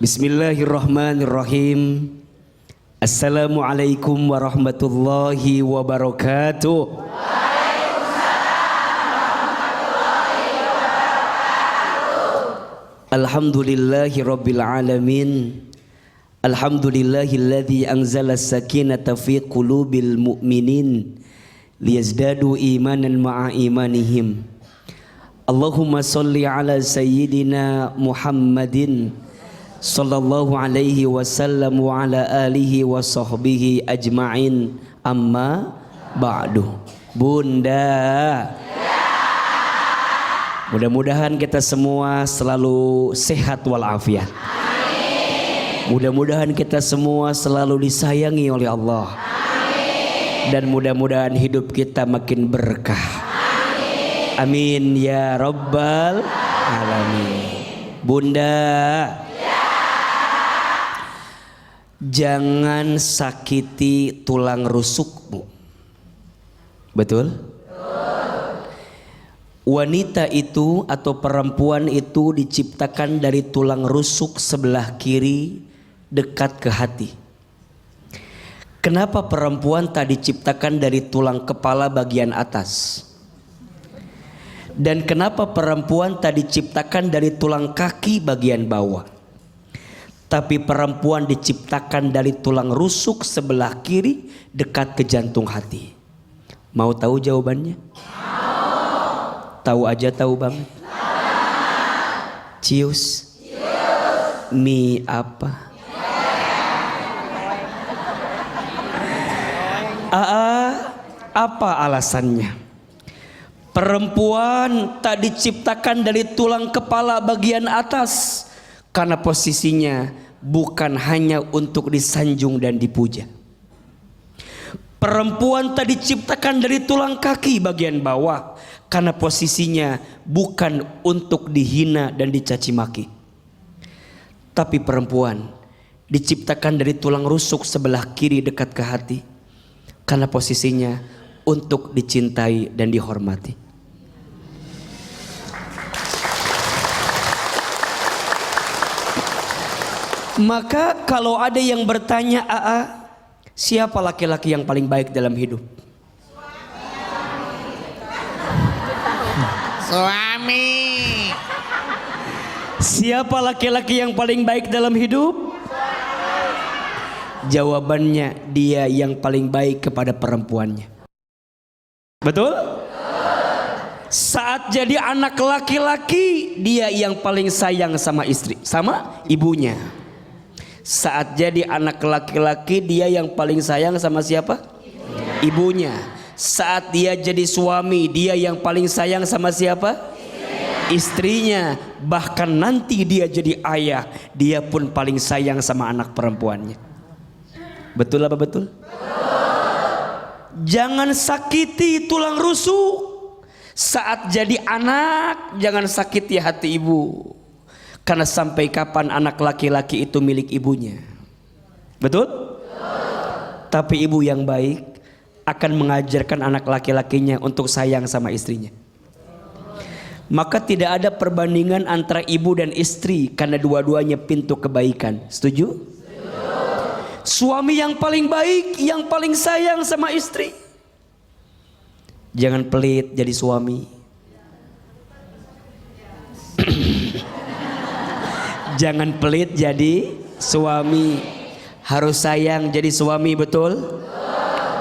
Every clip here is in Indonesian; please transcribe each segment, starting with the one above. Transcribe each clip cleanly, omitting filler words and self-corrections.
Bismillahirrahmanirrahim. Assalamualaikum warahmatullahi wabarakatuh. Alhamdulillahi rabbil alamin. Alhamdulillahilladzi anzala as-sakinata fi qulubil mu'minin liyazdadu imanan ma'a imanihim. Allahumma salli ala sayyidina Muhammadin sallallahu alaihi wasallam wa ala alihi wa sahbihi ajma'in, amma ba'du. Bunda, mudah-mudahan kita semua selalu sehat walafiat. Mudah-mudahan kita semua selalu disayangi oleh Allah. Dan mudah-mudahan hidup kita makin berkah. Amin ya rabbal alamin. Bunda, jangan sakiti tulang rusukmu. Betul? Wanita itu atau perempuan itu diciptakan dari tulang rusuk sebelah kiri dekat ke hati. Kenapa perempuan tak diciptakan dari tulang kepala bagian atas? Dan kenapa perempuan tak diciptakan dari tulang kaki bagian bawah? Tapi perempuan diciptakan dari tulang rusuk sebelah kiri dekat ke jantung hati. Mau tahu jawabannya? Tahu aja tahu banget. Cius. Mie apa? Apa alasannya? Perempuan tak diciptakan dari tulang kepala bagian atas karena posisinya bukan hanya untuk disanjung dan dipuja. Perempuan tak diciptakan dari tulang kaki bagian bawah karena posisinya bukan untuk dihina dan dicaci maki. Tapi perempuan diciptakan dari tulang rusuk sebelah kiri dekat ke hati karena posisinya untuk dicintai dan dihormati. Maka kalau ada yang bertanya, siapa laki-laki yang paling baik dalam hidup? Suami. Siapa laki-laki yang paling baik dalam hidup? Jawabannya, dia yang paling baik kepada perempuannya. Betul? Saat jadi anak laki-laki, dia yang paling sayang sama istri, sama ibunya. Saat jadi anak laki-laki, dia yang paling sayang sama siapa? Ibunya. Saat dia jadi suami, dia yang paling sayang sama siapa? Istrinya. Bahkan nanti dia jadi ayah, dia pun paling sayang sama anak perempuannya. Betul apa betul? Jangan sakiti tulang rusuk. Saat jadi anak, jangan sakiti hati ibu. Karena sampai kapan anak laki-laki itu milik ibunya. Betul? Tapi ibu yang baik akan mengajarkan anak laki-lakinya untuk sayang sama istrinya. Maka tidak ada perbandingan antara ibu dan istri karena dua-duanya pintu kebaikan. Setuju? Suami yang paling baik, yang paling sayang sama istri. Jangan pelit jadi suami. Jangan pelit jadi suami. Harus sayang jadi suami, betul?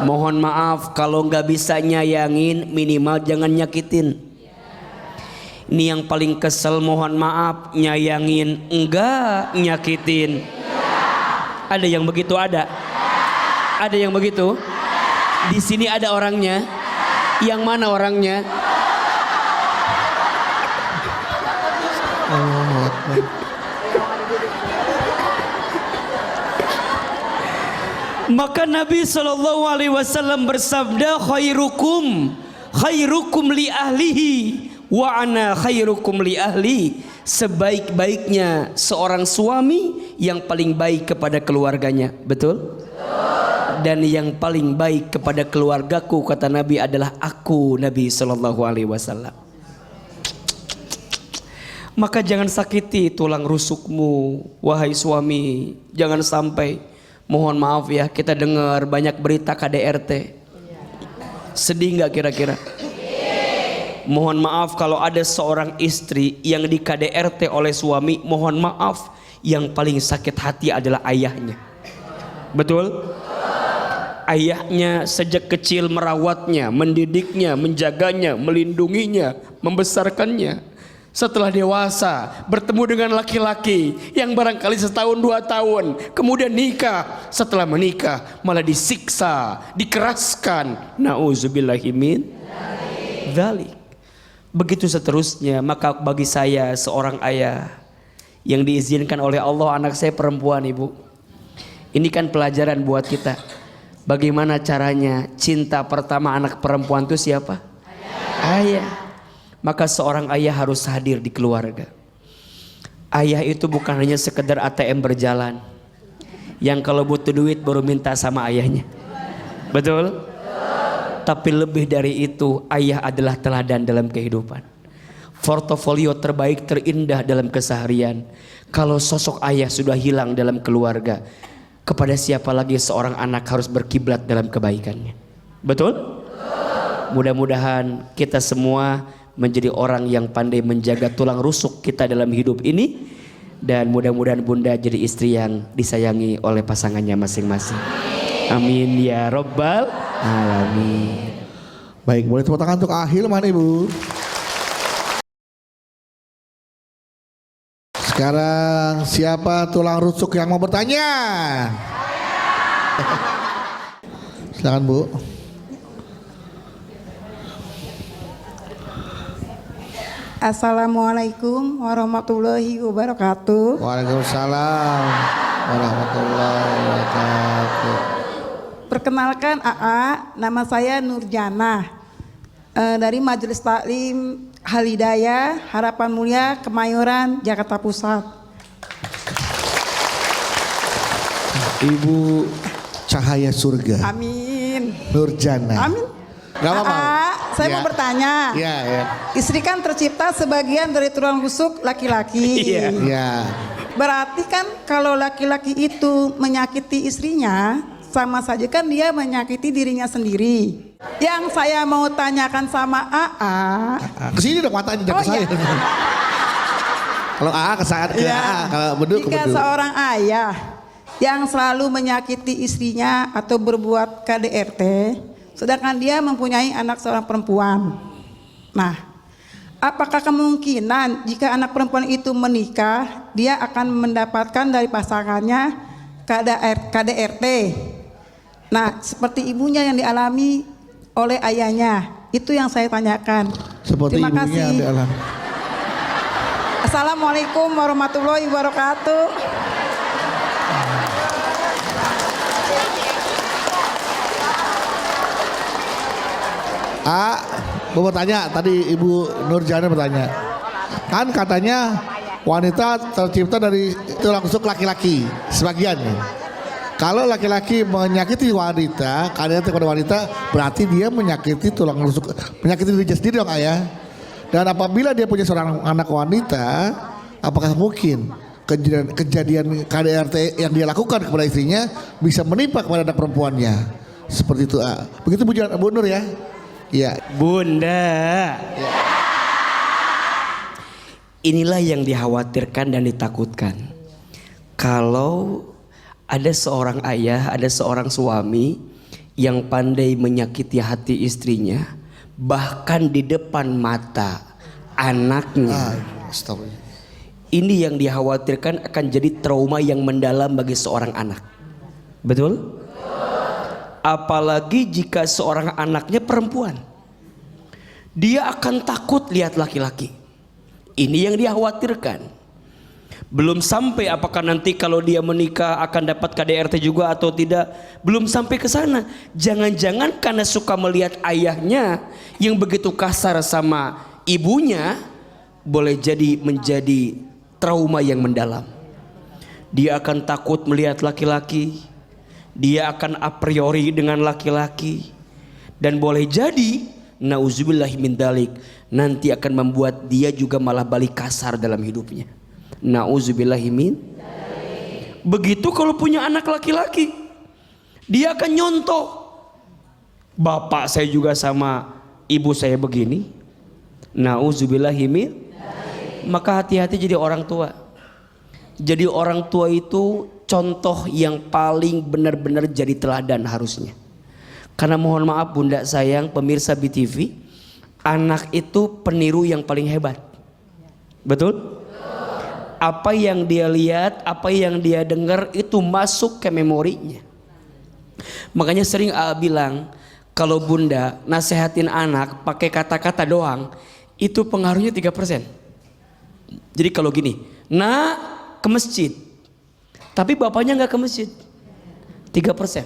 Mohon maaf kalau nggak bisa nyayangin, minimal jangan nyakitin. Ini yang paling kesel, mohon maaf, nyayangin enggak nyakitin. Ada yang begitu? Ada yang begitu? Di sini ada orangnya. Yang mana orangnya? Maka Nabi SAW bersabda, khairukum li ahlihi wa ana khairukum li ahli. Sebaik-baiknya seorang suami yang paling baik kepada keluarganya. Betul? Dan yang paling baik kepada keluargaku, kata Nabi, adalah aku, Nabi SAW. Maka jangan sakiti tulang rusukmu, wahai suami. Jangan sampai, mohon maaf ya, kita dengar banyak berita KDRT. Sedih nggak kira-kira? Mohon maaf kalau ada seorang istri yang di KDRT oleh suami, mohon maaf, yang paling sakit hati adalah ayahnya. Betul? Ayahnya sejak kecil merawatnya, mendidiknya, menjaganya, melindunginya, membesarkannya. Setelah dewasa bertemu dengan laki-laki yang barangkali setahun 2 tahun, kemudian nikah. Setelah menikah malah disiksa, dikeraskan. Nauzubillahi min dzalik. Begitu seterusnya. Maka bagi saya seorang ayah yang diizinkan oleh Allah, anak saya perempuan, ibu, ini kan pelajaran buat kita. Bagaimana caranya cinta pertama anak perempuan itu siapa? Ayah. Maka seorang ayah harus hadir di keluarga. Ayah itu bukan hanya sekedar ATM berjalan yang kalau butuh duit baru minta sama ayahnya. Betul? Tapi lebih dari itu, ayah adalah teladan dalam kehidupan. Portofolio terbaik terindah dalam keseharian. Kalau sosok ayah sudah hilang dalam keluarga, kepada siapa lagi seorang anak harus berkiblat dalam kebaikannya? Betul? Mudah-mudahan kita semua menjadi orang yang pandai menjaga tulang rusuk kita dalam hidup ini, dan mudah-mudahan bunda jadi istri yang disayangi oleh pasangannya masing-masing. Amin ya robbal alamin. Baik, boleh tepuk tangan untuk Ahilman, ibu. Sekarang siapa tulang rusuk yang mau bertanya? Silakan, Bu. Assalamualaikum warahmatullahi wabarakatuh. Waalaikumsalam warahmatullahi wabarakatuh. Perkenalkan AA, nama saya Nurjana, dari Majelis Taklim Halidayah Harapan Mulia Kemayoran, Jakarta Pusat. Ibu Cahaya Surga. Amin. Nurjana. Amin. Gak apa-apa. Saya mau bertanya. Iya, ya. Istri kan tercipta sebagian dari tulang rusuk laki-laki. Iya. Iya. Berarti kan kalau laki-laki itu menyakiti istrinya, sama saja kan dia menyakiti dirinya sendiri. Yang saya mau tanyakan sama AA. Kesini dong matanya, jangan ke saya. Iya. Kalau AA ke saya, ke Ya, AA. Kalau Bedu ke jika Bedu. seorang ayah yang selalu menyakiti istrinya atau berbuat KDRT, sedangkan dia mempunyai anak seorang perempuan. Nah, apakah kemungkinan jika anak perempuan itu menikah, dia akan mendapatkan dari pasangannya KDRT? Nah, seperti ibunya yang dialami oleh ayahnya, itu yang saya tanyakan. Seperti Terima ibunya kasih. di alam. Assalamualaikum warahmatullahi wabarakatuh. Mau bertanya, tadi Ibu Nurjana bertanya. Kan katanya wanita tercipta dari tulang rusuk laki-laki sebagian. Kalau laki-laki menyakiti wanita, KDRT kepada wanita, berarti dia menyakiti tulang rusuk, menyakiti dirinya sendiri dong, ayah. Dan apabila dia punya seorang anak wanita, apakah mungkin kejadian KDRT yang dia lakukan kepada istrinya bisa menimpa kepada anak perempuannya? Seperti itu. Begitu Bu Nur ya. Iya. Bunda, inilah yang dikhawatirkan dan ditakutkan. Kalau ada seorang ayah, ada seorang suami yang pandai menyakiti hati istrinya, bahkan di depan mata anaknya. Ini yang dikhawatirkan akan jadi trauma yang mendalam bagi seorang anak. Betul? Apalagi jika seorang anaknya perempuan, dia akan takut lihat laki-laki. Ini yang dikhawatirkan. Belum sampai apakah nanti kalau dia menikah akan dapat KDRT juga atau tidak. Belum sampai ke sana. Jangan-jangan karena suka melihat ayahnya yang begitu kasar sama ibunya, boleh jadi menjadi trauma yang mendalam. Dia akan takut melihat laki-laki. Dia akan a priori dengan laki-laki. Dan boleh jadi nauzubillahi min dalik, nanti akan membuat dia juga malah balik kasar dalam hidupnya. Nauzubillahi min. Begitu kalau punya anak laki-laki, dia akan nyontoh. Bapak saya juga sama ibu saya begini. Nauzubillahi min. Maka hati-hati jadi orang tua. Jadi orang tua itu contoh yang paling benar-benar jadi teladan harusnya. Karena mohon maaf bunda sayang pemirsa BTV, anak itu peniru yang paling hebat. Betul? Apa yang dia lihat, apa yang dia dengar itu masuk ke memorinya. Makanya sering bilang, kalau bunda nasehatin anak pakai kata-kata doang, itu pengaruhnya 3%. Jadi kalau gini, nak ke masjid, tapi bapaknya nggak ke masjid, 3%.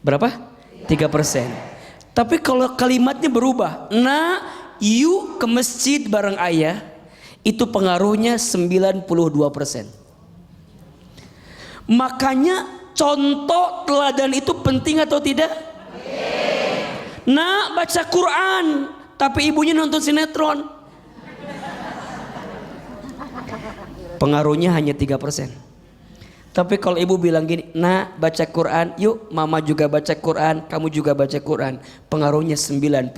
Berapa? 3%. Tapi kalau kalimatnya berubah, nak yuk ke masjid bareng ayah, itu pengaruhnya 92%. Makanya contoh teladan itu penting atau tidak? Nak baca Quran, tapi ibunya nonton sinetron, pengaruhnya hanya 3%. Tapi kalau ibu bilang gini, nak baca Quran, yuk mama juga baca Quran, kamu juga baca Quran, pengaruhnya 93%.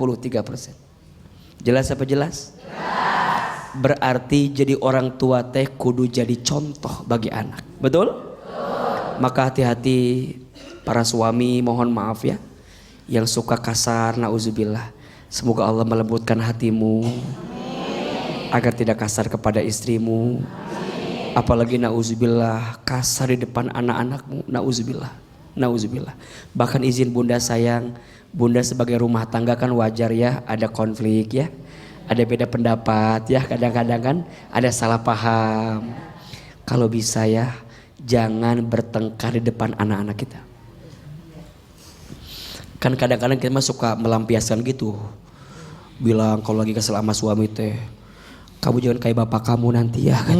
Jelas apa jelas? Berarti jadi orang tua teh kudu jadi contoh bagi anak. Betul? Maka hati-hati para suami, mohon maaf ya, yang suka kasar, nauzubillah. Semoga Allah melembutkan hatimu agar tidak kasar kepada istrimu. Apalagi nauzubillah kasar di depan anak-anakmu, nauzubillah, nauzubillah. Bahkan izin bunda sayang, bunda sebagai rumah tangga kan wajar ya ada konflik ya, ada beda pendapat ya, kadang-kadang kan ada salah paham. Kalau bisa ya jangan bertengkar di depan anak-anak kita. Kan kadang-kadang kita mah suka melampiaskan gitu, bilang kalau lagi kesel sama suami teh, kamu jangan kayak bapak kamu nanti ya kan.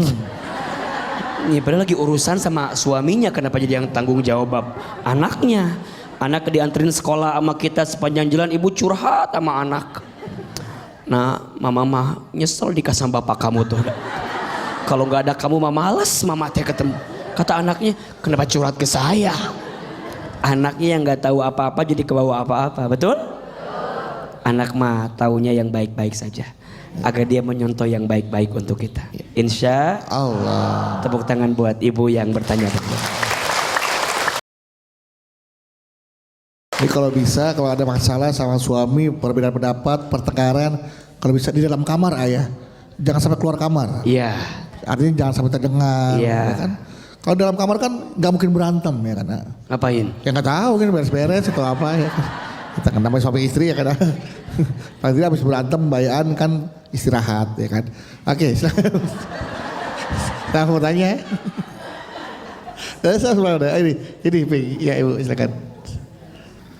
Nih padahal lagi urusan sama suaminya, kenapa jadi yang tanggung jawab anaknya? Anak dianterin sekolah sama kita sepanjang jalan, ibu curhat sama anak. Nah mama mah nyesel dikasih sama bapak kamu tuh. Kalau nggak ada kamu mama males mama teh ketemu. Kata anaknya, kenapa curhat ke saya? Anaknya yang nggak tahu apa-apa jadi kebawa apa-apa, betul? Anak mah taunya yang baik-baik saja, agar dia menyontoh yang baik-baik untuk kita. Insya Allah. Tepuk tangan buat ibu yang bertanya tadi. Jadi kalau bisa, kalau ada masalah sama suami, perbedaan pendapat, pertengkaran, kalau bisa di dalam kamar ayah, jangan sampai keluar kamar. Iya. Artinya jangan sampai terdengar. Iya. Ya kan? Kalau dalam kamar kan nggak mungkin berantem ya kan? Ngapain? Ya nggak tahu kan beres-beres atau apa ya. Kita kan namanya suami istri ya kan. Paling tidak habis berantem bayaan kan istirahat ya kan. Oke, silakan. Nah mau tanya. Ini ya ibu silakan.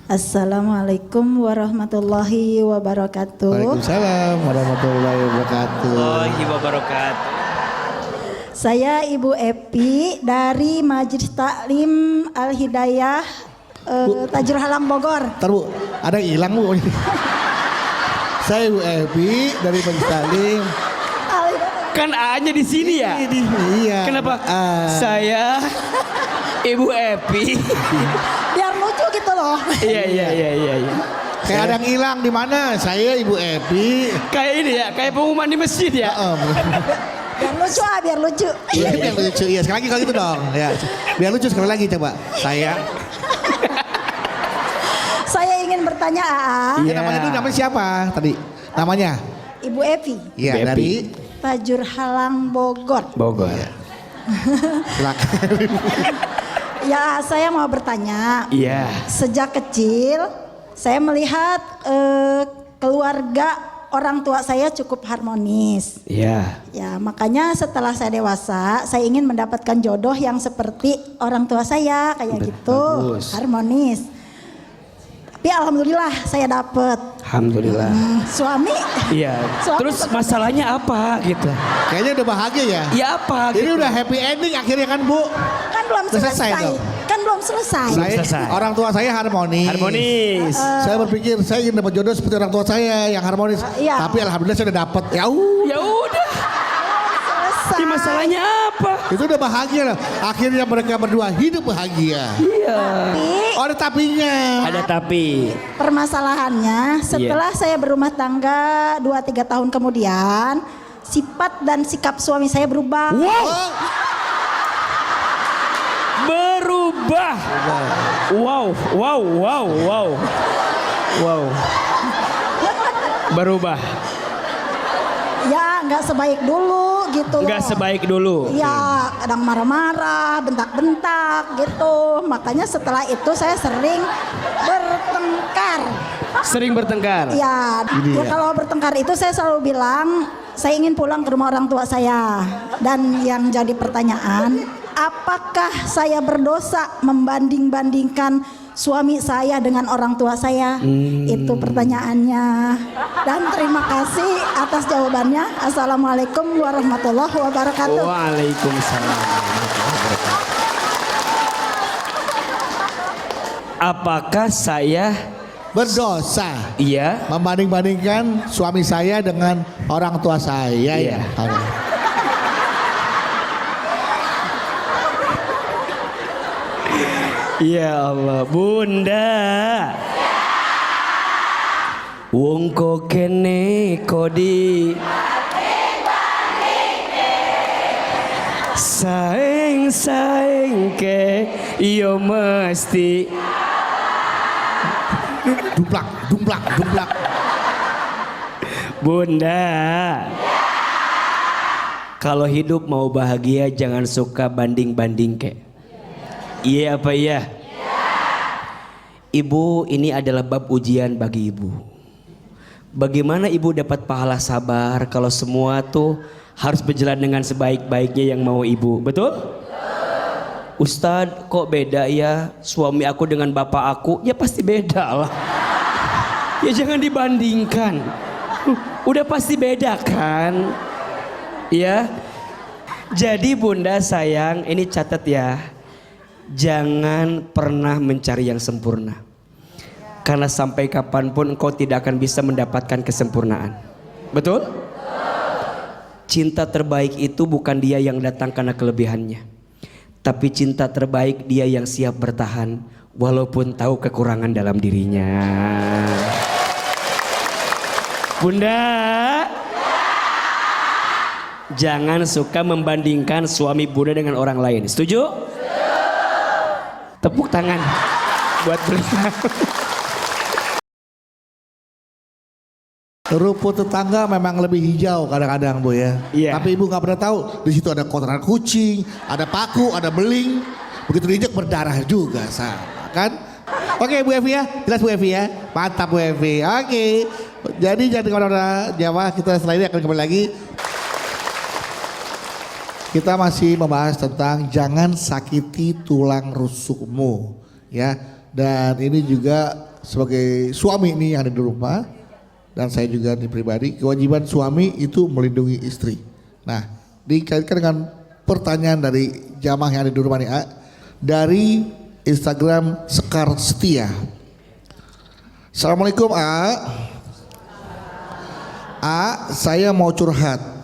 Assalamualaikum warahmatullahi wabarakatuh. Waalaikumsalam warahmatullahi wabarakatuh. Saya Ibu Epi dari Majelis Taklim Al Hidayah Tajur Halang Bogor. Ntar bu, ada yang hilang bu. Saya Ibu Epi dari Majelis Taklim. Kan A-nya di sini ya? Iya. Kenapa? Saya Ibu Epi. Biar lucu gitu loh. Iya. Kayak ada yang hilang di mana? Saya Ibu Epi. Kayak ini ya, kayak pengumuman di masjid ya. Biar lucu biar lucu. Iya biar lucu. Iya sekali lagi kalau gitu dong. Ya. Biar lucu sekali lagi coba. Saya ingin bertanya AA. Iya. Namanya itu namanya siapa tadi? Namanya? Ibu Epi. Iya dari Tajur Halang Bogor. Bogor. Silakan. Ya saya mau bertanya. Iya. Sejak kecil saya melihat keluarga orang tua saya cukup harmonis. Iya. Ya makanya setelah saya dewasa saya ingin mendapatkan jodoh yang seperti orang tua saya kayak gitu. Bagus. Harmonis. Tapi alhamdulillah saya dapet. Alhamdulillah. Suami. Iya. Suami Terus masalahnya apa gitu? Kayaknya udah bahagia ya. Ya apa? Ini Gitu. udah happy ending akhirnya kan bu. Kan belum Udah selesai selesai. dong. Kan belum belum selesai. Saya, orang tua saya harmonis. Harmonis. Saya berpikir saya ingin dapat jodoh seperti orang tua saya yang harmonis. Iya. Tapi alhamdulillah saya udah dapat. Ya udah. Selesai. Ini masalahnya apa? Itu udah bahagia lah. Akhirnya mereka berdua hidup bahagia. Iya. Tapi Oh, ada tapinya. Ada tapi. permasalahannya setelah saya berumah tangga 2-3 tahun kemudian, sifat dan sikap suami saya berubah. Wow. Oh, Berubah. Wow. Berubah. Ya nggak sebaik dulu gitu loh. Enggak sebaik dulu. Ya kadang marah-marah, bentak-bentak gitu. Makanya setelah itu saya sering bertengkar. Sering bertengkar. Ya, Ini ya. kalau bertengkar itu saya selalu bilang saya ingin pulang ke rumah orang tua saya. Dan yang jadi pertanyaan, apakah saya berdosa membanding-bandingkan suami saya dengan orang tua saya? Itu pertanyaannya. Dan terima kasih atas jawabannya. Assalamualaikum warahmatullahi wabarakatuh. Waalaikumsalam. Apakah saya berdosa. iya? Membanding-bandingkan suami saya dengan orang tua saya. Iya. Ya. Ya Allah, Bunda. Wong ko kene kodi saeng ke yo mesti Dumplak. Bunda. Kalau hidup mau bahagia jangan suka banding-banding ke. Iya apa iya? Ibu, ini adalah bab ujian bagi ibu. Bagaimana ibu dapat pahala sabar kalau semua tuh harus berjalan dengan sebaik-baiknya yang mau ibu, betul? Ustadz, kok beda ya suami aku dengan bapak aku? Ya pasti beda lah. Ya jangan dibandingkan. Udah pasti beda kan? Ya. Jadi Bunda sayang, ini catat ya. Jangan pernah mencari yang sempurna. Karena sampai kapanpun engkau tidak akan bisa mendapatkan kesempurnaan. Betul? Cinta terbaik itu bukan dia yang datang karena kelebihannya. Tapi cinta terbaik dia yang siap bertahan walaupun tahu kekurangan dalam dirinya. Bunda, jangan suka membandingkan suami Bunda dengan orang lain. Setuju? Tepuk tangan buat beliau. Rumput tetangga memang lebih hijau kadang-kadang Bu ya. Iya. Tapi ibu nggak pernah tahu di situ ada kotoran kucing, ada paku, ada beling. Begitu diinjek berdarah juga sama kan? Oke Bu Evi ya, jelas Bu Evi ya. Mantap Bu Evi. Oke. Jadi jangan kemana-mana Jawa, kita setelah ini akan kembali lagi. Kita masih membahas tentang jangan sakiti tulang rusukmu ya. Dan ini juga sebagai suami ini yang ada di rumah dan saya juga di pribadi, kewajiban suami itu melindungi istri. Nah, dikaitkan dengan pertanyaan dari jamaah yang ada di rumah ini dari Instagram Sekar Setia. Assalamualaikum saya mau curhat.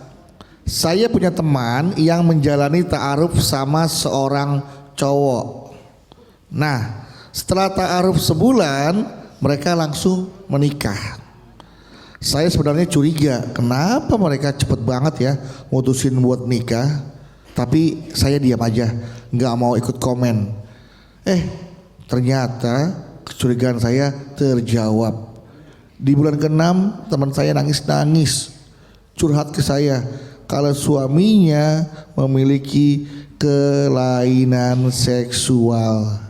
Saya punya teman yang menjalani ta'aruf sama seorang cowok. Nah, setelah ta'aruf sebulan, mereka langsung menikah. Saya sebenarnya curiga, kenapa mereka cepet banget ya mutusin buat nikah. Tapi saya diam aja, nggak mau ikut komen. Ternyata kecurigaan saya terjawab. Di bulan ke-6 teman saya nangis-nangis curhat ke saya kalau suaminya memiliki kelainan seksual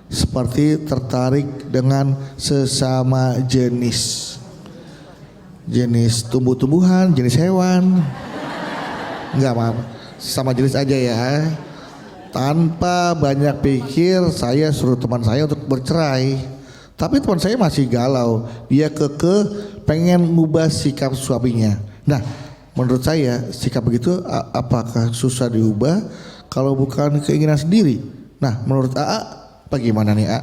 seperti tertarik dengan sesama jenis tumbuh-tumbuhan, jenis hewan, enggak maaf, sama jenis aja ya. Tanpa banyak pikir saya suruh teman saya untuk bercerai, tapi teman saya masih galau, dia pengen ngubah sikap suaminya. Nah, menurut saya sikap begitu apakah susah diubah kalau bukan keinginan sendiri? Nah, menurut AA bagaimana nih A?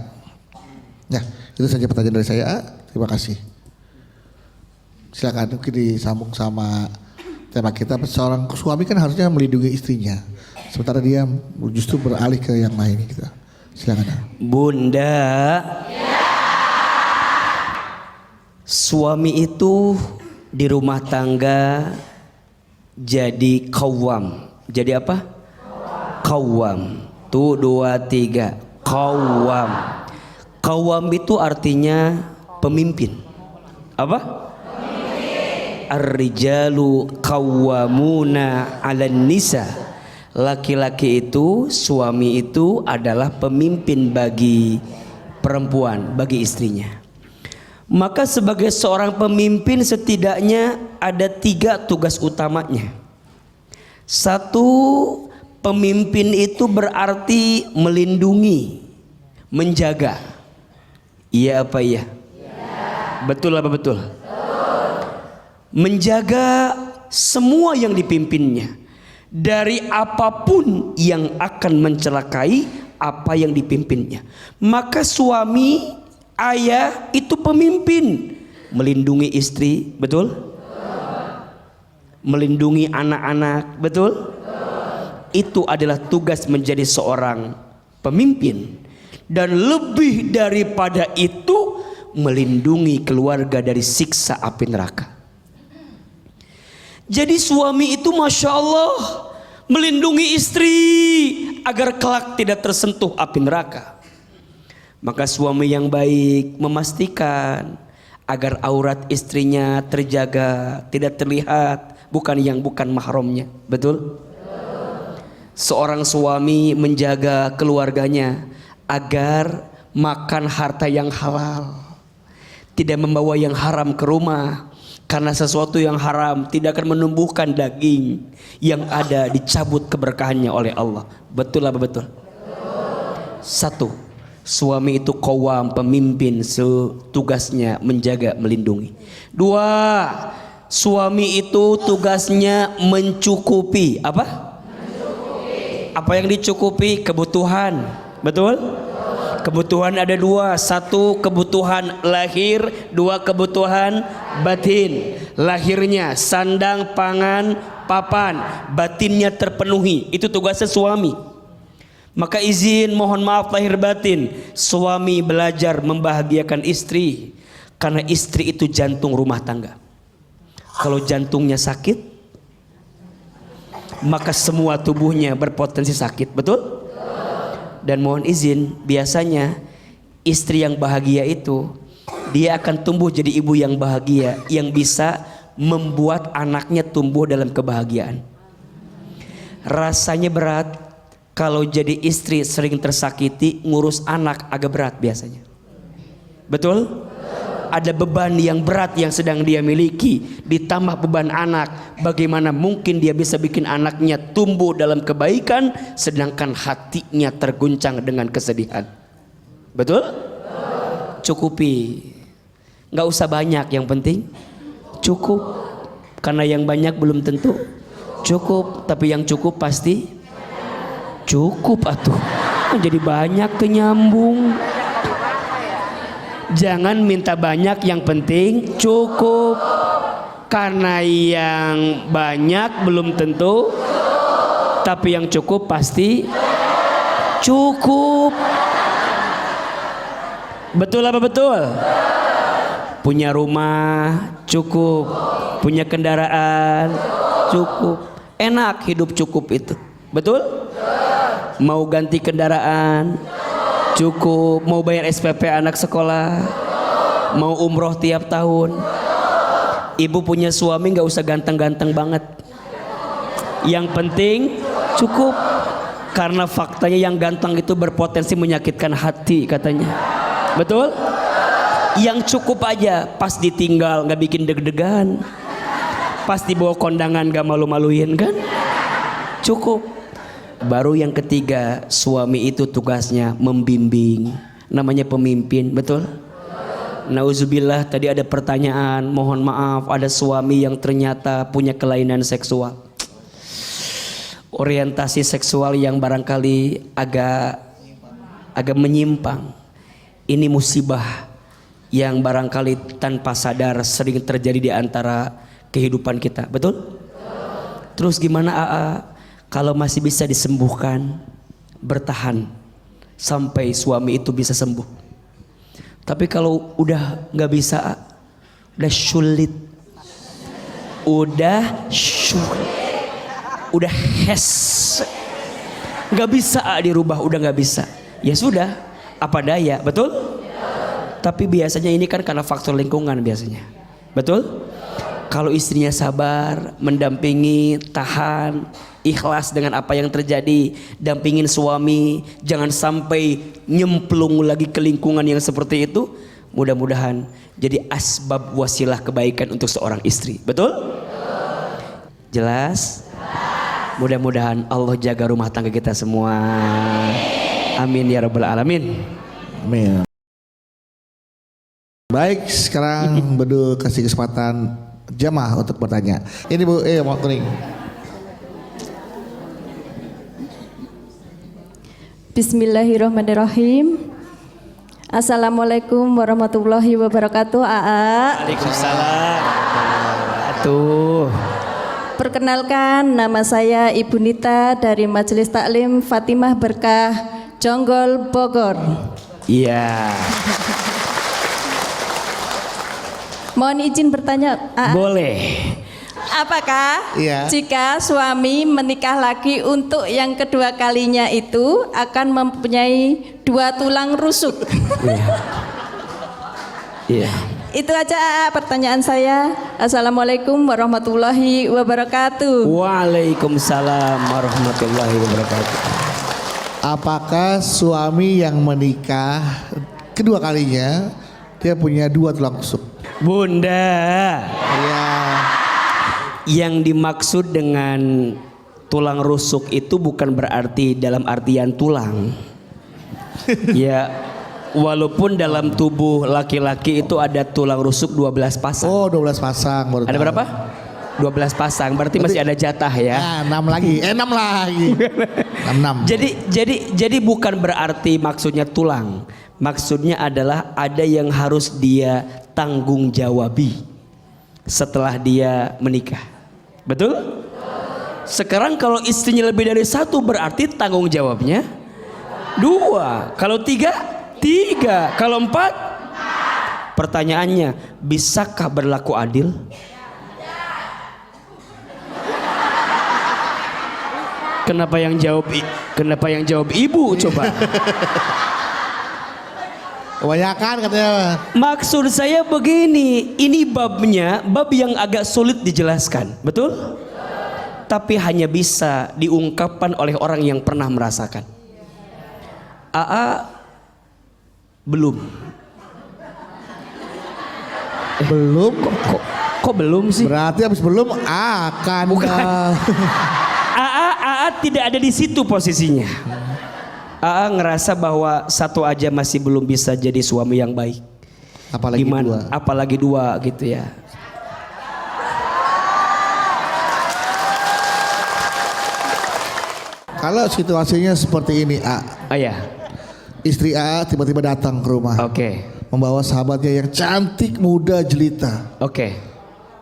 Ya, itu saja pertanyaan dari saya A. Terima kasih. Silakan mungkin disambung sama tema kita. Seorang suami kan harusnya melindungi istrinya, sementara dia justru beralih ke yang lain gitu. Silakan A. Bunda, suami itu di rumah tangga jadi qawwam. Jadi apa? Qawwam. Tuh 2 3. Qawwam. Qawwam itu artinya pemimpin. Apa? Ar-rijalu qawwamuna 'alan nisa. Laki-laki itu, suami itu adalah pemimpin bagi perempuan, bagi istrinya. Maka sebagai seorang pemimpin setidaknya ada 3 tugas utamanya. 1, pemimpin itu berarti melindungi, menjaga. Iya apa iya? Betul apa betul? Menjaga semua yang dipimpinnya dari apapun yang akan mencelakai apa yang dipimpinnya. Maka suami, ayah itu pemimpin, melindungi istri, betul? Melindungi anak-anak, betul? Itu adalah tugas menjadi seorang pemimpin. Dan lebih daripada itu, melindungi keluarga dari siksa api neraka. Jadi suami itu Masya Allah melindungi istri agar kelak tidak tersentuh api neraka. Maka suami yang baik memastikan agar aurat istrinya terjaga, tidak terlihat bukan yang bukan mahramnya. Betul? Seorang suami menjaga keluarganya agar makan harta yang halal, tidak membawa yang haram ke rumah. Karena sesuatu yang haram tidak akan menumbuhkan daging yang ada, dicabut keberkahannya oleh Allah. Betul apa betul? 1, suami itu qawwam, pemimpin, tugasnya menjaga, melindungi. 2, suami itu tugasnya mencukupi. Apa? Apa yang dicukupi? Kebutuhan. Betul? Kebutuhan ada 2, 1 kebutuhan lahir, 2 kebutuhan batin. Lahirnya sandang, pangan, papan, batinnya terpenuhi. Itu tugasnya suami. Maka izin mohon maaf lahir batin, suami belajar membahagiakan istri, karena istri itu jantung rumah tangga. Kalau jantungnya sakit, maka semua tubuhnya berpotensi sakit. Betul? Dan mohon izin, biasanya istri yang bahagia itu dia akan tumbuh jadi ibu yang bahagia, yang bisa membuat anaknya tumbuh dalam kebahagiaan. Rasanya berat kalau jadi istri sering tersakiti, ngurus anak agak berat biasanya. Betul? Ada beban yang berat yang sedang dia miliki, ditambah beban anak. Bagaimana mungkin dia bisa bikin anaknya tumbuh dalam kebaikan sedangkan hatinya terguncang dengan kesedihan? Betul? Cukupi. Nggak usah banyak, yang penting cukup. Karena yang banyak belum tentu cukup, tapi yang cukup pasti cukup atuh. Jadi banyak kenyambung. Jangan minta banyak, yang penting cukup. Karena yang banyak belum tentu, tapi yang cukup pasti cukup. Betul apa betul? Punya rumah cukup, punya kendaraan cukup, enak hidup cukup itu. Betul? Mau ganti kendaraan cukup, mau bayar SPP anak sekolah, mau umroh tiap tahun. Ibu punya suami nggak usah ganteng-ganteng banget, yang penting cukup. Karena faktanya yang ganteng itu berpotensi menyakitkan hati katanya. Betul? Yang cukup aja, pas ditinggal nggak bikin deg-degan, pas dibawa kondangan nggak malu-maluin kan? Cukup. Baru yang ketiga, suami itu tugasnya membimbing, namanya pemimpin. Betul? Nauzubillah, tadi ada pertanyaan, mohon maaf ada suami yang ternyata punya kelainan seksual, orientasi seksual yang barangkali agak agak menyimpang. Ini musibah yang barangkali tanpa sadar sering terjadi di antara kehidupan kita. Betul? Terus gimana AA? Kalau masih bisa disembuhkan, bertahan sampai suami itu bisa sembuh. Tapi kalau udah nggak bisa, udah sulit, udah nggak bisa dirubah, udah nggak bisa. Ya sudah, apa daya, betul? Tapi biasanya ini kan karena faktor lingkungan biasanya, betul? Kalau istrinya sabar, mendampingi, tahan, ikhlas dengan apa yang terjadi, dampingin suami, jangan sampai nyemplung lagi ke lingkungan yang seperti itu. Mudah-mudahan jadi asbab wasilah kebaikan untuk seorang istri. Betul? Jelas? Mudah-mudahan Allah jaga rumah tangga kita semua. Amin ya rabbal alamin. Amin. Baik, sekarang Bedu kasih kesempatan jamaah untuk bertanya. Ini Bu, mau kuning. Bismillahirrahmanirrahim. Assalamualaikum warahmatullahi wabarakatuh. AA. Waalaikumsalam. Tuh. Perkenalkan, nama saya Ibu Nita dari Majelis Taklim Fatimah Berkah, Jonggol, Bogor. Iya. Mohon izin bertanya, AA. Boleh. Apakah Iya. jika suami menikah lagi untuk yang kedua kalinya itu akan mempunyai 2 tulang rusuk? Iya. Itu aja AA, pertanyaan saya. Assalamualaikum warahmatullahi wabarakatuh. Waalaikumsalam warahmatullahi wabarakatuh. Apakah suami yang menikah kedua kalinya dia punya 2 tulang rusuk? Bunda, Ya. yang dimaksud dengan tulang rusuk itu bukan berarti dalam artian tulang. Ya, walaupun dalam tubuh laki-laki itu ada tulang rusuk 12 pasang. Oh, 12 pasang baru Ada tahu. berapa? 12 pasang, berarti masih ada jatah ya. Nah, 6 lagi. 6 lagi. 6. Jadi bukan berarti maksudnya tulang. Maksudnya adalah ada yang harus dia tanggung jawabi setelah dia menikah. Betul? Sekarang kalau istrinya lebih dari 1 berarti tanggung jawabnya 2. Kalau 3. Kalau 4. Pertanyaannya, bisakah berlaku adil? Kenapa yang jawab ibu coba? Kebanyakan katanya. Maksud saya begini, ini babnya bab yang agak sulit dijelaskan, betul? Tapi hanya bisa diungkapkan oleh orang yang pernah merasakan. AA belum. Belum. Kok belum sih? Berarti habis belum akan. Bukan. AA tidak ada di situ posisinya. AA ngerasa bahwa 1 aja masih belum bisa jadi suami yang baik. Apalagi 2. Apalagi 2 gitu ya. Kalau situasinya seperti ini, Ayah. istri A tiba-tiba datang ke rumah. Oke. Membawa sahabatnya yang cantik, muda, jelita. Oke.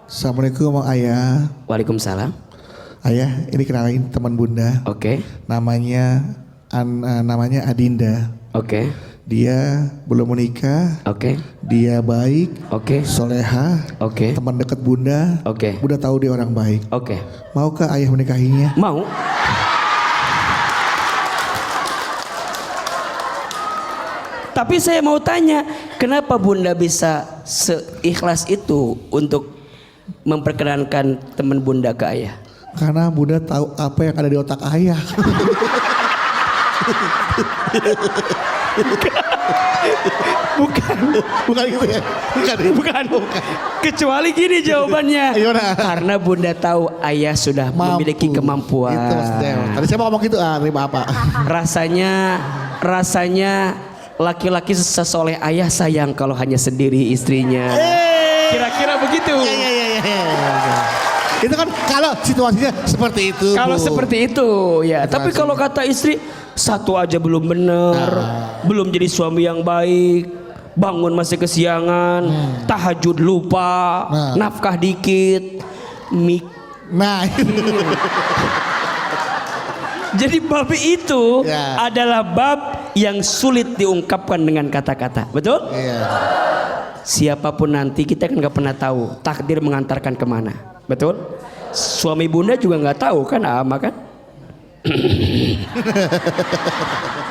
Assalamualaikum ayah. Waalaikumsalam. Ayah, ini kenalin teman bunda. Oke. Namanya Adinda. Oke. Dia belum menikah. Oke. Dia baik. Oke. Soleha. Oke. Teman dekat bunda. Oke. Bunda tahu dia orang baik. Oke. Maukah ayah menikahinya? Mau? Tapi saya mau tanya, kenapa bunda bisa seikhlas itu untuk memperkenankan teman bunda ke ayah? Karena bunda tahu apa yang ada di otak ayah. Bukan gitu ya. Bukan. Kecuali gini jawabannya. Gimana? Karena bunda tahu ayah sudah memiliki kemampuan. Itu maksudnya. Tadi saya mau ngomong gitu, terima apa? Rasanya laki-laki sesoleh ayah sayang kalau hanya sendiri istrinya. Kira-kira begitu. Itu kan kalau situasinya seperti itu. Kalau Bu. seperti itu ya. Tapi kalau kata istri satu aja belum benar, belum jadi suami yang baik, bangun masih kesiangan, tahajud lupa, nafkah dikit, Nah, jadi bab itu Ya. adalah bab yang sulit diungkapkan dengan kata-kata. Betul? iya. Siapapun nanti kita kan nggak pernah tahu takdir mengantarkan kemana. Betul? Suami bunda juga nggak tahu kan, ama kan?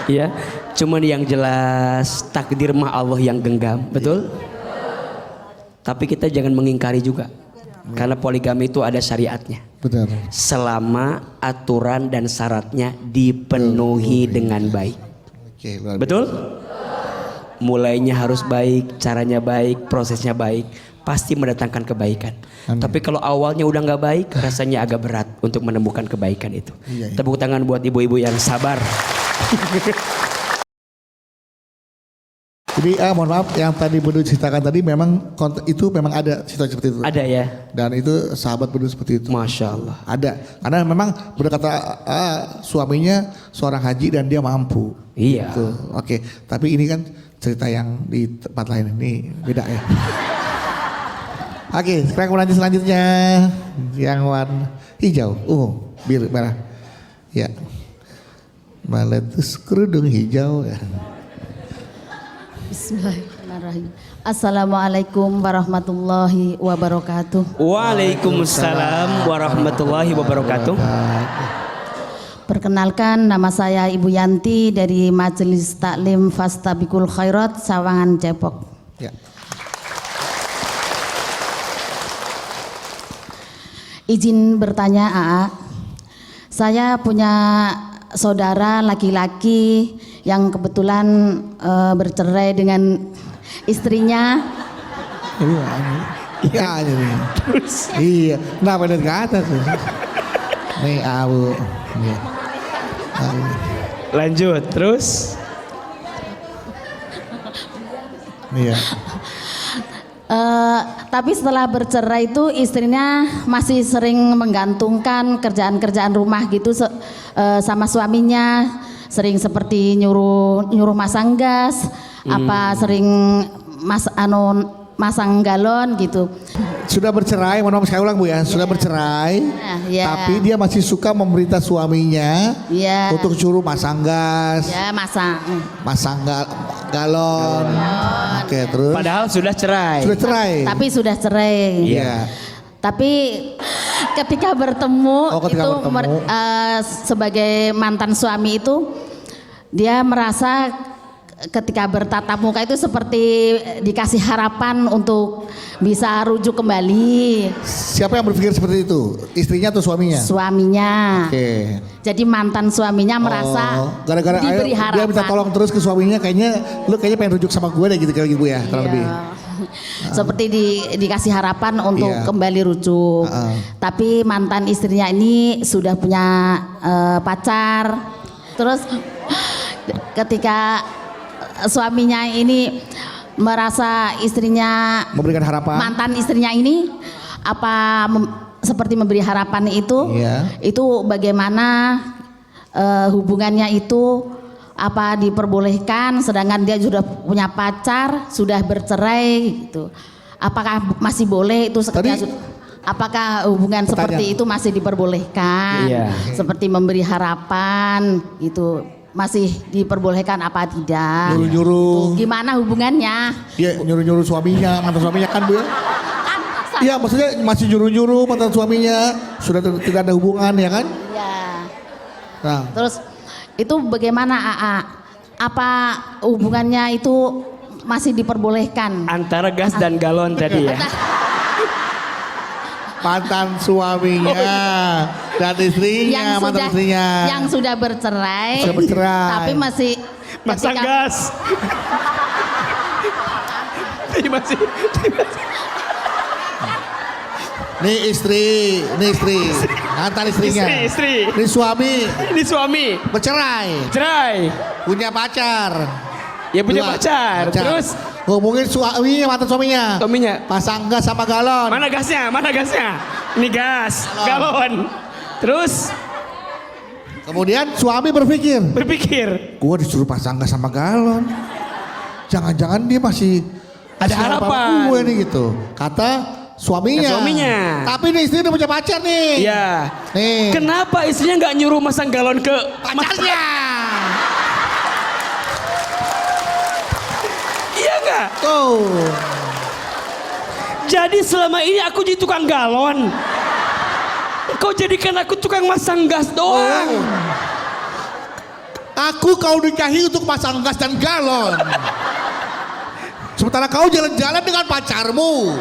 Ya, cuman yang jelas takdir mah Allah yang genggam, betul? Tapi kita jangan mengingkari juga, karena poligami itu ada syariatnya. Benar. Selama aturan dan syaratnya dipenuhi dengan baik, Oke, luar biasa. betul? Mulainya harus baik, caranya baik, prosesnya baik, pasti mendatangkan kebaikan. Tapi kalau awalnya udah nggak baik, rasanya agak berat untuk menemukan kebaikan itu. Iya, iya. Tepuk tangan buat ibu-ibu yang sabar. Jadi mohon maaf yang tadi Bedu ceritakan tadi memang itu memang ada situasi seperti itu. Ada ya, Dan itu sahabat Bedu seperti itu. masya Allah. Ada. Karena memang berkata suaminya seorang haji dan dia mampu. Iya. Gitu. Oke. Tapi ini kan cerita yang di tempat lain, ini beda ya. Oke, sekarang lanjut selanjutnya yang warna hijau, biru, merah. Ya. Meletus kerudung hijau ya. Bismillahirrahmanirrahim. Assalamualaikum warahmatullahi wabarakatuh. Waalaikumsalam warahmatullahi wabarakatuh. Perkenalkan, nama saya Ibu Yanti dari Majelis Taklim Fastabikul Khairat Sawangan Depok. Ya. Izin bertanya, AA. Saya punya saudara laki-laki yang kebetulan bercerai dengan istrinya. Iya, ini. Iya, kenapa dari ke atas? Nih, Abu. Iya. Lanjut terus. Iya. Tapi setelah bercerai itu istrinya masih sering menggantungkan kerjaan-kerjaan rumah gitu sama suaminya, sering seperti nyuruh masang gas, apa sering masang galon gitu. Sudah bercerai, mohon maaf saya ulang Bu ya, sudah bercerai, Ya. tapi dia masih suka memerintah suaminya Ya. untuk suruh masang gas, Ya, masang galon. Oke, terus. Padahal sudah cerai. Sudah cerai. tapi sudah cerai. Iya. Tapi ketika bertemu Ketika itu bertemu. Sebagai mantan suami itu dia merasa ketika bertatap muka itu seperti dikasih harapan untuk bisa rujuk kembali Siapa yang berpikir seperti itu? Istrinya atau suaminya? suaminya. Oke. Jadi mantan suaminya merasa gara-gara diberi harapan. dia minta tolong terus ke suaminya, kayaknya lu kayaknya pengen rujuk sama gue deh gitu kayak gitu ya, kurang Iya. lebih. Seperti dikasih harapan untuk Iya. kembali rujuk. Tapi mantan istrinya ini sudah punya pacar. Terus ketika suaminya ini merasa istrinya, Memberikan harapan. mantan istrinya ini seperti memberi harapan itu, Iya. itu bagaimana hubungannya itu, apa diperbolehkan sedangkan dia sudah punya pacar, sudah bercerai gitu. Apakah masih boleh itu apakah hubungan Pertanyaan. seperti itu masih diperbolehkan? Iya. Seperti memberi harapan gitu. Masih diperbolehkan apa tidak? Nyuruh-nyuruh. Gimana hubungannya? Iya, nyuruh-nyuruh suaminya, mantan suaminya kan Bu ya? Iya, maksudnya masih nyuruh-nyuruh mantan suaminya, sudah tidak ada hubungan ya kan? Ya. Nah, Terus itu bagaimana AA? Apa hubungannya itu masih diperbolehkan? Antara gas dan galon tadi ya. mantan suaminya dan istrinya, mantan istrinya. yang sudah bercerai, Sudah bercerai. tapi masih Masang ketika- gas. Ini masih. Nih istri, mantan istrinya. Istri. Ini suami Ini suami bercerai, cerai. punya pacar. Ya punya Dua. pacar. Terus Hubungin suaminya, mantan suaminya. Suaminya. Pasang gas sama galon. Mana gasnya? Mana gasnya? Ini gas, galon. Terus Kemudian suami berpikir, berpikir, gue disuruh pasang gas sama galon. Jangan-jangan dia masih ada harapan. Gue nih gitu. Kata suaminya. Tapi nih istri udah punya pacar nih. Iya. Nih. Kenapa istrinya nggak nyuruh masang galon ke Pacarnya. Iya nggak? Tuh. Jadi selama ini aku jadi tukang galon. Kau jadikan aku tukang masang gas doang. Aku kau nikahi untuk pasang gas dan galon. Sementara kau jalan-jalan dengan pacarmu.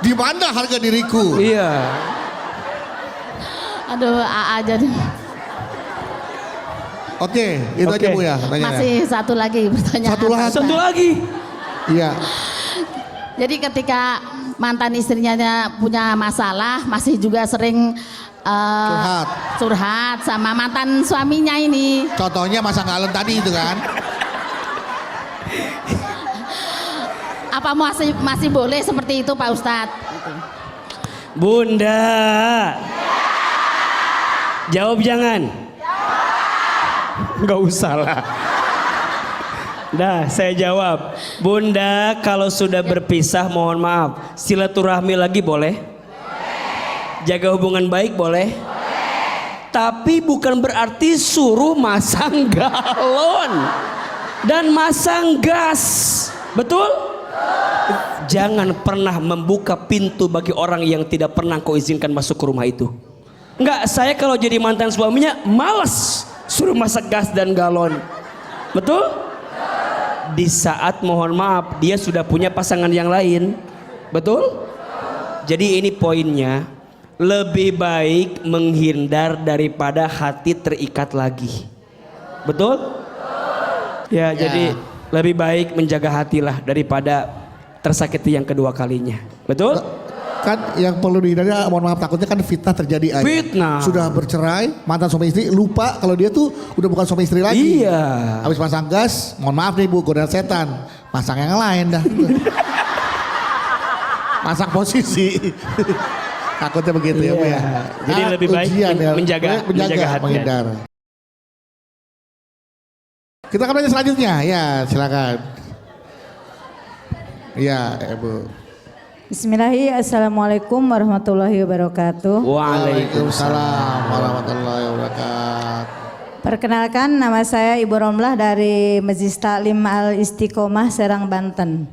Di mana harga diriku? Iya. Aduh, jadi Oke, itu aja Oke. Bu ya. Tanya. masih satu lagi pertanyaan. Satu lagi. Iya. Jadi ketika mantan istrinya punya masalah, masih juga sering curhat sama mantan suaminya ini. Contohnya masang galon tadi itu kan. Apa masih boleh seperti itu Pak Ustadz? Bunda. Jawab jangan. Nggak usah lah. Dah, saya jawab. Bunda, kalau sudah berpisah mohon maaf. Silaturahmi lagi boleh? Jaga hubungan baik boleh? Tapi bukan berarti suruh masang galon dan masang gas. Betul? Jangan pernah membuka pintu bagi orang yang tidak pernah kau izinkan masuk ke rumah itu. Enggak, saya kalau jadi mantan suaminya malas suruh masak gas dan galon. Betul? Di saat mohon maaf dia sudah punya pasangan yang lain. Betul? Jadi ini poinnya, lebih baik menghindar daripada hati terikat lagi. Betul? Ya, jadi lebih baik menjaga hatilah daripada tersakiti yang kedua kalinya. Betul? Kan yang perlu dihindari, mohon maaf, takutnya kan fitnah terjadi aja. Fitnah. Sudah bercerai, mantan suami istri lupa kalau dia tuh udah bukan suami istri lagi. Iya. Habis pasang gas, mohon maaf nih Bu, godaan setan. Pasang yang lain dah. Pasang posisi. Takutnya begitu ya Bu ya. Jadi lebih baik ujian ya. menjaga hati. Menghindar. Kita akan tanya selanjutnya, ya silakan. Iya, Bu. Bismillahirrahmanirrahim. Assalamualaikum warahmatullahi wabarakatuh. Waalaikumsalam warahmatullahi wabarakatuh. Perkenalkan, nama saya Ibu Romlah dari Majelis Taklim Al Istiqomah Serang, Banten.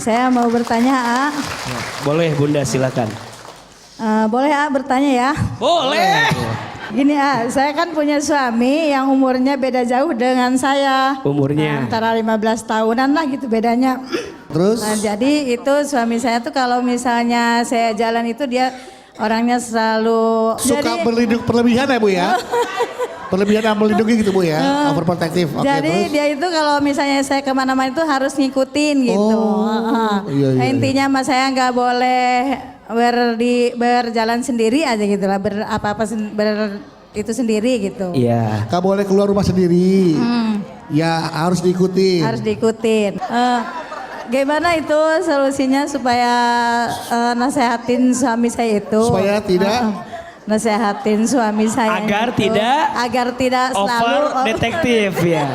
Saya mau bertanya, A. Boleh Bunda, silakan. Boleh A bertanya ya? Boleh. Gini A, saya kan punya suami yang umurnya beda jauh dengan saya. Umurnya? Antara 15 tahunan lah gitu bedanya. Terus? Nah, jadi itu suami saya tuh kalau misalnya saya jalan itu dia orangnya selalu Suka berlebihan ya Bu ya? Berlebihan dan melindungi gitu Bu ya? Overprotective. Oke, jadi terus? dia itu kalau misalnya saya kemana-mana itu harus ngikutin gitu. Iya, iya. Intinya mas saya nggak boleh berjalan sendiri aja gitu lah, itu sendiri gitu. Iya. Gak boleh keluar rumah sendiri. Ya harus diikuti. Harus diikutin. Gimana itu solusinya supaya nasehatin suami saya itu? Supaya tidak? Nasehatin suami saya Agar itu, tidak agar tidak selalu over detektif ya.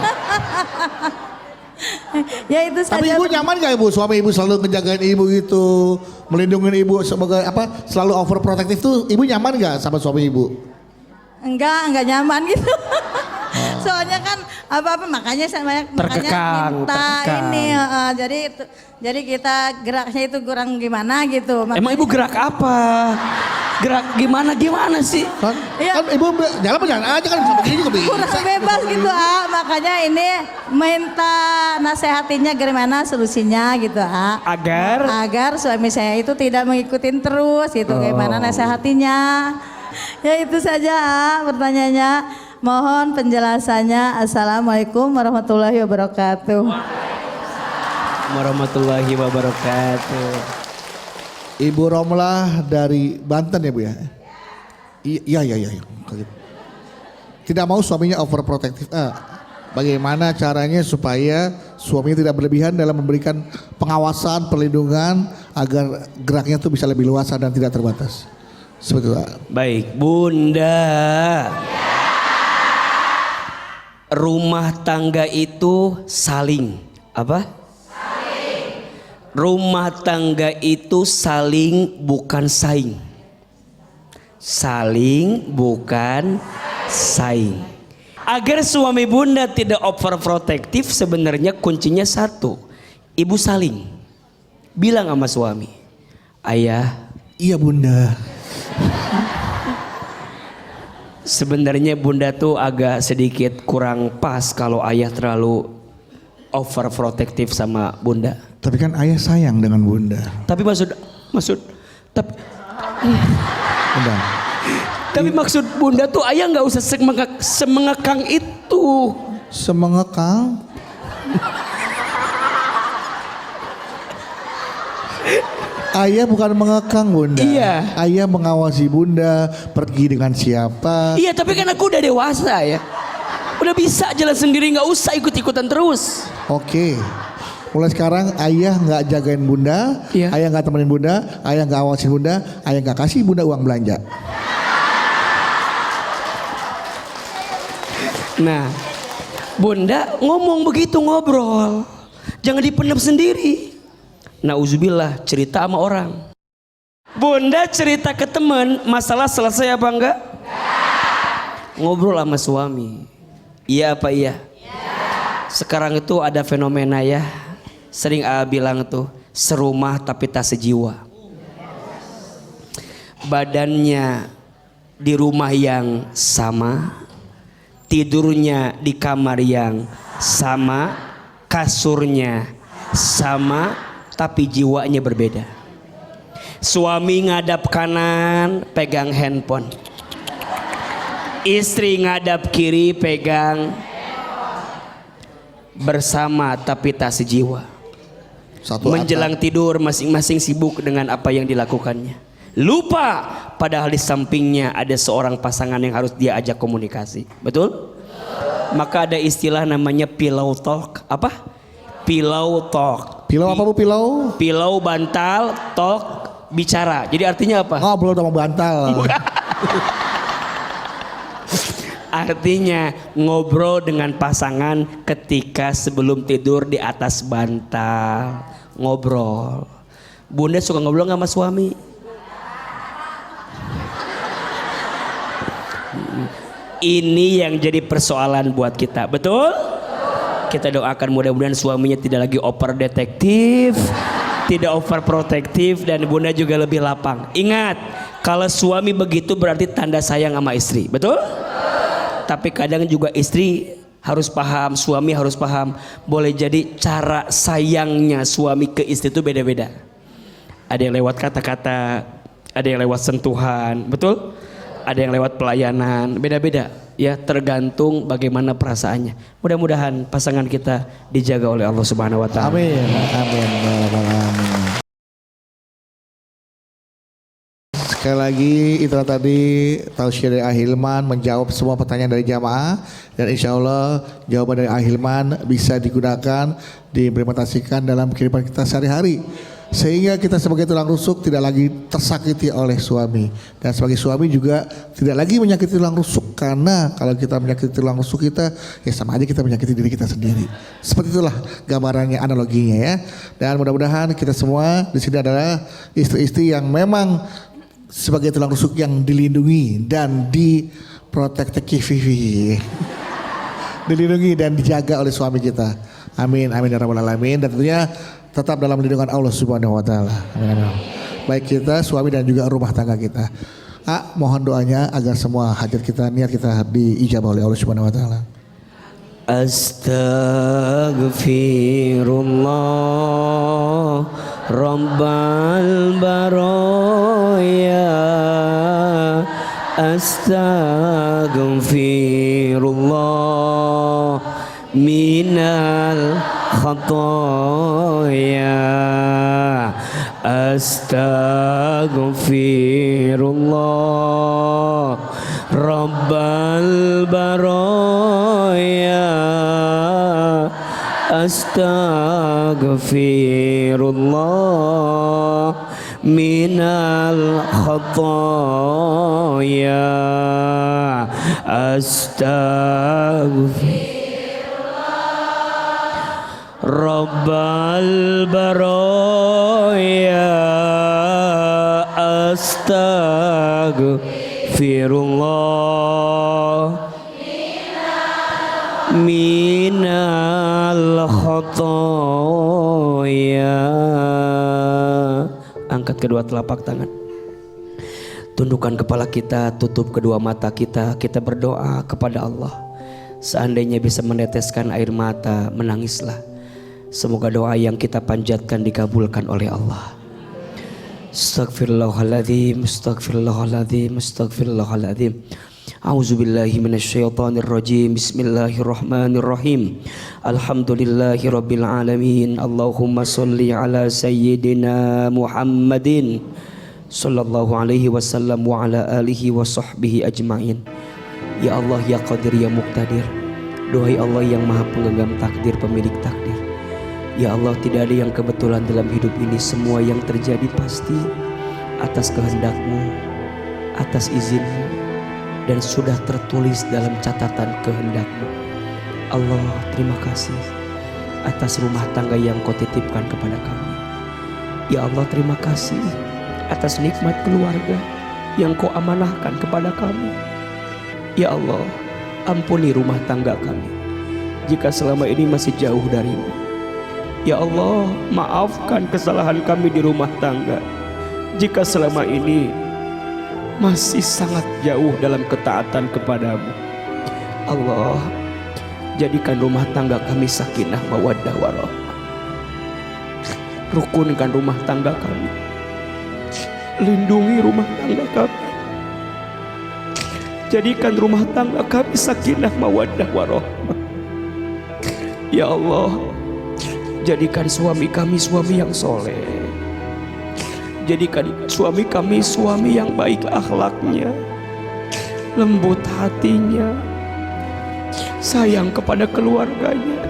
Ya itu saja. Tapi Ibu nyaman gak Ibu? Suami Ibu selalu ngejagain Ibu gitu, melindungi Ibu sebagai apa? Selalu overprotective tuh Ibu nyaman gak sama suami Ibu? Enggak nyaman gitu. Soalnya kan apa-apa makanya saya Terkekang. ini jadi kita geraknya itu kurang gimana gitu. Emang Ibu gerak apa? Gerak gimana sih? Kan, Iya. kan Ibu jalan aja kan bisa begini juga bisa. Kurang bebas gitu makanya ini minta nasehatinya gimana solusinya gitu agar suami saya itu tidak mengikutin terus gitu. Gimana nasehatinya? Ya itu saja pertanyaannya. Mohon penjelasannya. Assalamualaikum warahmatullahi wabarakatuh. Warahmatullahi wabarakatuh. Ibu Romlah dari Banten ya Bu ya? Iya. Tidak mau suaminya overprotective. bagaimana caranya supaya suaminya tidak berlebihan dalam memberikan pengawasan, perlindungan agar geraknya tuh bisa lebih luas dan tidak terbatas. Seperti itu. Baik, Bunda. Rumah tangga itu saling apa? Rumah tangga itu saling bukan saing. Saling bukan saing. Agar suami Bunda tidak overprotective, sebenarnya kuncinya satu. Ibu saling bilang sama suami, ayah, Iya Bunda. sebenarnya Bunda tuh agak sedikit kurang pas kalau ayah terlalu overprotective sama Bunda. Tapi kan ayah sayang dengan Bunda. Tapi tapi Bunda. Tapi maksud Bunda tuh ayah nggak usah semengekang itu. Semengekang. Ayah bukan mengekang Bunda. Iya. Ayah mengawasi Bunda pergi dengan siapa. Iya, tapi kan aku udah dewasa ya. Udah bisa jalan sendiri, nggak usah ikut-ikutan terus. Oke. Mulai sekarang ayah nggak jagain Bunda, Iya. ayah nggak temenin Bunda, ayah nggak awasin Bunda, ayah nggak kasih Bunda uang belanja. Nah, Bunda ngomong begitu, ngobrol. Jangan dipendam sendiri. Nauzubillah, cerita sama orang. Bunda cerita ke teman, masalah selesai apa enggak? Ngobrol sama suami. Iya apa iya? Sekarang itu ada fenomena ya. Sering bilang tuh, serumah tapi tak sejiwa. Badannya di rumah yang sama, tidurnya di kamar yang sama, kasurnya sama, tapi jiwanya berbeda. Suami ngadap kanan pegang handphone, istri ngadap kiri pegang bersama tapi tak sejiwa. Menjelang tidur masing-masing sibuk dengan apa yang dilakukannya. Lupa padahal di sampingnya ada seorang pasangan yang harus dia ajak komunikasi. Betul? Maka ada istilah namanya pillow talk. Apa? Pillow talk. Pilau apa Bu pilau? Pillow bantal, talk bicara. Jadi artinya apa? Ngobrol sama bantal. Artinya ngobrol dengan pasangan ketika sebelum tidur di atas bantal. Ngobrol. Bunda suka ngobrol gak sama suami? Ini yang jadi persoalan buat kita. Betul? Kita doakan mudah-mudahan suaminya tidak lagi over detektif, tidak over protektif, dan Bunda juga lebih lapang. Ingat, kalau suami begitu berarti tanda sayang sama istri. Betul? Tapi kadang juga istri harus paham, suami harus paham. Boleh jadi cara sayangnya suami ke istri itu beda-beda. Ada yang lewat kata-kata, ada yang lewat sentuhan, betul? Ada yang lewat pelayanan, beda-beda. Ya, tergantung bagaimana perasaannya. Mudah-mudahan pasangan kita dijaga oleh Allah Subhanahu wa taala. Amin. Amin. Amin. Sekali lagi itulah tadi tausiah dari Ahilman menjawab semua pertanyaan dari jamaah, dan insya Allah jawaban dari Ahilman bisa digunakan, diimplementasikan dalam kehidupan kita sehari-hari, sehingga kita sebagai tulang rusuk tidak lagi tersakiti oleh suami, dan sebagai suami juga tidak lagi menyakiti tulang rusuk, karena kalau kita menyakiti tulang rusuk kita ya sama aja kita menyakiti diri kita sendiri. Seperti itulah gambarannya, analoginya ya. Dan mudah-mudahan kita semua di sini adalah istri-istri yang memang sebagai tulang rusuk yang dilindungi dan diprotektivi, dilindungi dan dijaga oleh suami kita. Amin, amin ya rabbal alamin. Dan tentunya tetap dalam lindungan Allah Subhanahu wa taala. Amin, amin. Baik kita, suami dan juga rumah tangga kita. Mohon doanya agar semua hajat kita, niat kita diijabah oleh Allah Subhanahu wa taala. Astaghfirullah Rabbal baraya, astaghfirullah minal khataya, astaghfirullah Rabbal baraya, astaghfirullah minal khataaya Rabbal baraya astaghfirullah minal khataaya. Angkat kedua telapak tangan, tundukkan kepala kita, tutup kedua mata kita. Kita berdoa kepada Allah. Seandainya bisa meneteskan air mata, menangislah. Semoga doa yang kita panjatkan dikabulkan oleh Allah. Astaghfirullahaladzim, astaghfirullahaladzim, astaghfirullahaladzim. A'udzubillahi minasyaitonirrajim. Bismillahirrahmanirrahim. Alhamdulillahi rabbil alamin. Allahumma sholli ala sayyidina Muhammadin sallallahu alaihi wasallam wa ala alihi wa sahbihi ajma'in. Ya Allah, ya Qadir, ya Muqtadir. Duhai Allah yang maha penggenggam takdir, pemilik takdir. Ya Allah, tidak ada yang kebetulan dalam hidup ini. Semua yang terjadi pasti atas kehendak-Mu, atas izin-Mu, dan sudah tertulis dalam catatan kehendak-Mu. Allah, terima kasih atas rumah tangga yang Kau titipkan kepada kami. Ya Allah, terima kasih atas nikmat keluarga yang Kau amanahkan kepada kami. Ya Allah, ampuni rumah tangga kami jika selama ini masih jauh dari-Mu. Ya Allah, maafkan kesalahan kami di rumah tangga jika selama ini masih sangat jauh dalam ketaatan kepada-Mu. Allah, jadikan rumah tangga kami sakinah mawaddah warahmah. Rukunkan rumah tangga kami, lindungi rumah tangga kami, jadikan rumah tangga kami sakinah mawaddah warahmah. Ya Allah, jadikan suami kami suami yang soleh. Jadikan suami kami suami yang baik akhlaknya, lembut hatinya, sayang kepada keluarganya,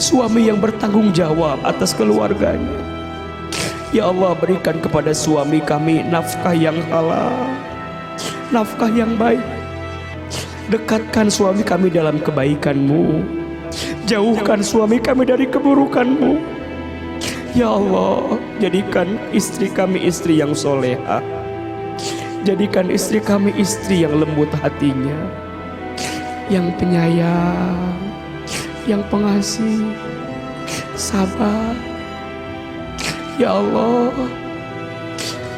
suami yang bertanggung jawab atas keluarganya. Ya Allah, berikan kepada suami kami nafkah yang halal, nafkah yang baik. Dekatkan suami kami dalam kebaikan-Mu, jauhkan suami kami dari keburukan-Mu. Ya Allah, jadikan istri kami istri yang solehah. Jadikan istri kami istri yang lembut hatinya, yang penyayang, yang pengasih, sabar. Ya Allah,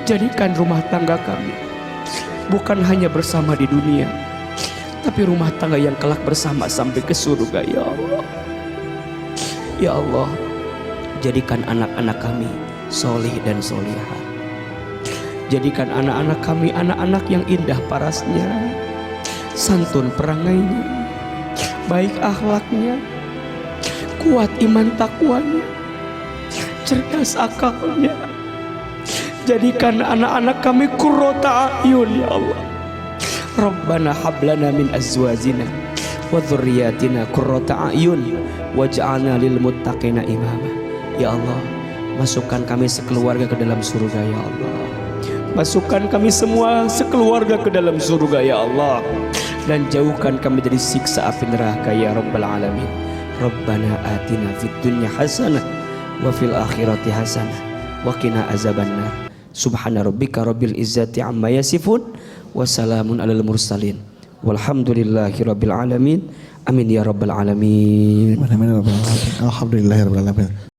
jadikan rumah tangga kami bukan hanya bersama di dunia, tapi rumah tangga yang kelak bersama sampai ke surga. Ya Allah, ya Allah, jadikan anak-anak kami solih dan solihah. Jadikan anak-anak kami anak-anak yang indah parasnya, santun perangainya, baik akhlaknya, kuat iman takwanya, cerdas akalnya. Jadikan anak-anak kami qurrata a'yun. Ya Allah, Rabbana hablana min azwajina wa dzurriyyatina qurrata a'yun waj'alna lil muttaqina imama. Ya Allah, masukkan kami sekeluarga ke dalam surga. Ya Allah, masukkan kami semua sekeluarga ke dalam surga. Ya Allah, dan jauhkan kami dari siksa api neraka. Ya Rabbal Alamin. Rabbana atina fid dunya hasanah wa fil akhirati hasanah wa qina azabannar. Subhana rabbika rabbil izzati amma yasifun wa salamun alal mursalin walhamdulillahi rabbil alamin. Amin ya rabbal alamin. Alhamdulillahirabbil alamin.